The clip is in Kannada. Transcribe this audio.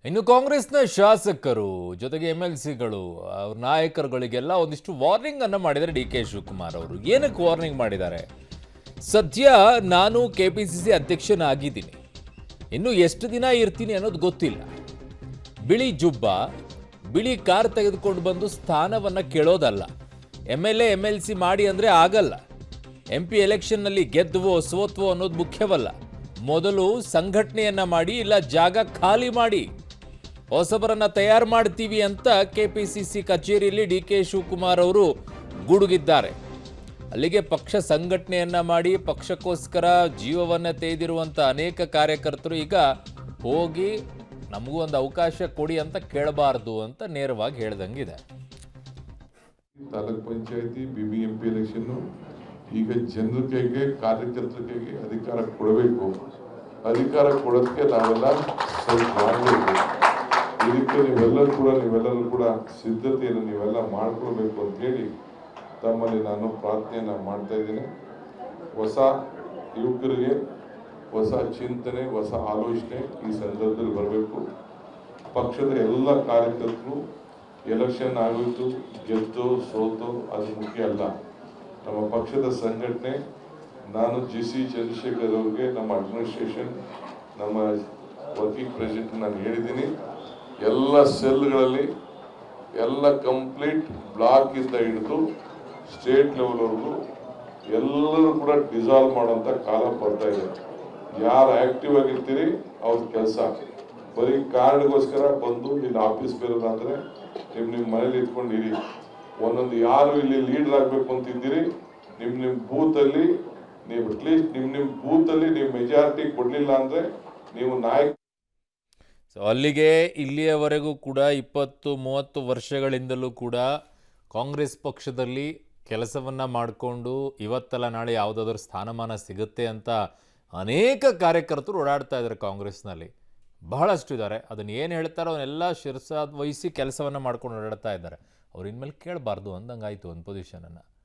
ಇನ್ನು ಕಾಂಗ್ರೆಸ್ನ ಶಾಸಕರು ಜೊತೆಗೆ MLCಗಳು ಅವ್ರ ನಾಯಕರುಗಳಿಗೆಲ್ಲ ಒಂದಿಷ್ಟು ವಾರ್ನಿಂಗ್ ಅನ್ನು ಮಾಡಿದ್ದಾರೆ DK ಶಿವಕುಮಾರ್ ಅವರು. ಏನಕ್ಕೆ ವಾರ್ನಿಂಗ್ ಮಾಡಿದ್ದಾರೆ? ಸದ್ಯ ನಾನು KPCC ಅಧ್ಯಕ್ಷನಾಗಿದ್ದೀನಿ, ಇನ್ನು ಎಷ್ಟು ದಿನ ಇರ್ತೀನಿ ಅನ್ನೋದು ಗೊತ್ತಿಲ್ಲ. ಬಿಳಿ ಜುಬ್ಬ ಬಿಳಿ ಕಾರ್ ತೆಗೆದುಕೊಂಡು ಬಂದು ಸ್ಥಾನವನ್ನು ಕೇಳೋದಲ್ಲ. MLA MLC ಮಾಡಿ ಅಂದರೆ ಆಗಲ್ಲ. MP ಎಲೆಕ್ಷನ್ನಲ್ಲಿ ಗೆದ್ದುವೋ ಸೋತ್ವೋ ಅನ್ನೋದು ಮುಖ್ಯವಲ್ಲ. ಮೊದಲು ಸಂಘಟನೆಯನ್ನ ಮಾಡಿ, ಇಲ್ಲ ಜಾಗ ಖಾಲಿ ಮಾಡಿ, ಹೊಸಬರನ್ನ ತಯಾರು ಮಾಡ್ತೀವಿ ಅಂತ KPCC ಕಚೇರಿಯಲ್ಲಿ DK ಶಿವಕುಮಾರ್ ಅವರು ಗುಡುಗಿದ್ದಾರೆ. ಅಲ್ಲಿಗೆ ಪಕ್ಷ ಸಂಘಟನೆಯನ್ನ ಮಾಡಿ ಪಕ್ಷಕ್ಕೋಸ್ಕರ ಜೀವವನ್ನ ತೆಗೆದಿರುವಂಥ ಅನೇಕ ಕಾರ್ಯಕರ್ತರು ಈಗ ಹೋಗಿ ನಮಗೂ ಒಂದು ಅವಕಾಶ ಕೊಡಿ ಅಂತ ಕೇಳಬಾರ್ದು ಅಂತ ನೇರವಾಗಿ ಹೇಳ್ದಂಗಿದೆ. ತಾಲೂಕ್ ಪಂಚಾಯತಿ BBMP ಎಲೆಕ್ಷನ್ ಈಗ ಜನರ ಕೈಗೆ, ಕಾರ್ಯಕರ್ತರ ಕೈಗೆ ಅಧಿಕಾರ ಕೊಡಬೇಕು. ಅಧಿಕಾರ ಕೊಡೋದಕ್ಕೆ ನಾವೆಲ್ಲ ಸ್ವಲ್ಪ ಮಾಡಬೇಕು. ಇದಕ್ಕೆ ನೀವೆಲ್ಲರೂ ಕೂಡ ಸಿದ್ಧತೆಯನ್ನು ನೀವೆಲ್ಲ ಮಾಡ್ಕೊಳ್ಬೇಕು ಅಂತ ಹೇಳಿ ತಮ್ಮಲ್ಲಿ ನಾನು ಪ್ರಾರ್ಥನೆಯನ್ನ ಮಾಡ್ತಾ ಇದ್ದೀನಿ. ಹೊಸ ಯುವಕರಿಗೆ ಹೊಸ ಚಿಂತನೆ, ಹೊಸ ಆಲೋಚನೆ ಈ ಸಂದರ್ಭದಲ್ಲಿ ಬರಬೇಕು. ಪಕ್ಷದ ಎಲ್ಲ ಕಾರ್ಯಕರ್ತರು ಎಲೆಕ್ಷನ್ ಆಗೋಯ್ತು, ಗೆದ್ದು ಸೋತು ಅದು ಮುಖ್ಯ ಅಲ್ಲ. ನಮ್ಮ ಪಕ್ಷದ ಸಂಘಟನೆ, ನಾನು GC ಚಂದ್ರಶೇಖರ್ ಅವರಿಗೆ, ನಮ್ಮ ಅಡ್ಮಿನಿಸ್ಟ್ರೇಷನ್, ನಮ್ಮ ವರ್ಕಿಂಗ್ ಪ್ರೆಸಿಡೆಂಟ್ ನಾನು ಹೇಳಿದ್ದೀನಿ, ಎಲ್ಲ ಸೆಲ್ಗಳಲ್ಲಿ ಎಲ್ಲ ಕಂಪ್ಲೀಟ್ ಬ್ಲಾಕ್ ಇಂದ ಹಿಡಿದು ಸ್ಟೇಟ್ ಲೆವೆಲ್ವರೆಗೂ ಎಲ್ಲರೂ ಕೂಡ ಡಿಸಾಲ್ವ್ ಮಾಡುವಂಥ ಕಾಲ ಬರ್ತಾ ಇದೆ. ಯಾರು ಆಕ್ಟಿವ್ ಆಗಿರ್ತೀರಿ ಅವ್ರ ಕೆಲಸ. ಬರೀ ಕಾರ್ಡ್ಗೋಸ್ಕರ ಬಂದು ಇಲ್ಲಿ ಆಫೀಸ್ ಬೇರಲ್ಲ ಅಂದರೆ ನಿಮ್ಮ ಮನೇಲಿ ಇಟ್ಕೊಂಡಿರಿ. ಒಂದೊಂದು ಯಾರು ಇಲ್ಲಿ ಲೀಡರ್ ಆಗಬೇಕು ಅಂತಿದ್ದೀರಿ, ನಿಮ್ಮ ಬೂತಲ್ಲಿ ನೀವು ಅಟ್ಲೀಸ್ಟ್ ನಿಮ್ಮ ಬೂತಲ್ಲಿ ನೀವು ಮೆಜಾರಿಟಿ ಕೊಡಲಿಲ್ಲ ಅಂದರೆ ನೀವು ನಾಯಕ. ಸೊ ಅಲ್ಲಿಗೆ ಇಲ್ಲಿಯವರೆಗೂ ಕೂಡ 20-30 ವರ್ಷಗಳಿಂದಲೂ ಕೂಡ ಕಾಂಗ್ರೆಸ್ ಪಕ್ಷದಲ್ಲಿ ಕೆಲಸವನ್ನು ಮಾಡಿಕೊಂಡು ಇವತ್ತಲ್ಲ ನಾಳೆ ಯಾವುದಾದ್ರೂ ಸ್ಥಾನಮಾನ ಸಿಗುತ್ತೆ ಅಂತ ಅನೇಕ ಕಾರ್ಯಕರ್ತರು ಓಡಾಡ್ತಾ ಇದ್ದಾರೆ ಕಾಂಗ್ರೆಸ್ನಲ್ಲಿ. ಬಹಳಷ್ಟು ಇದ್ದಾರೆ. ಅದನ್ನು ಏನು ಹೇಳ್ತಾರೋ ಅವನ್ನೆಲ್ಲ ಶಿರಸಾದ್ ವಹಿಸಿ ಕೆಲಸವನ್ನು ಮಾಡ್ಕೊಂಡು ಓಡಾಡ್ತಾ ಇದ್ದಾರೆ. ಅವ್ರು ಇನ್ಮೇಲೆ ಕೇಳಬಾರ್ದು ಅಂದಂಗಾಯಿತು ಒಂದು ಪೊಸಿಷನನ್ನು.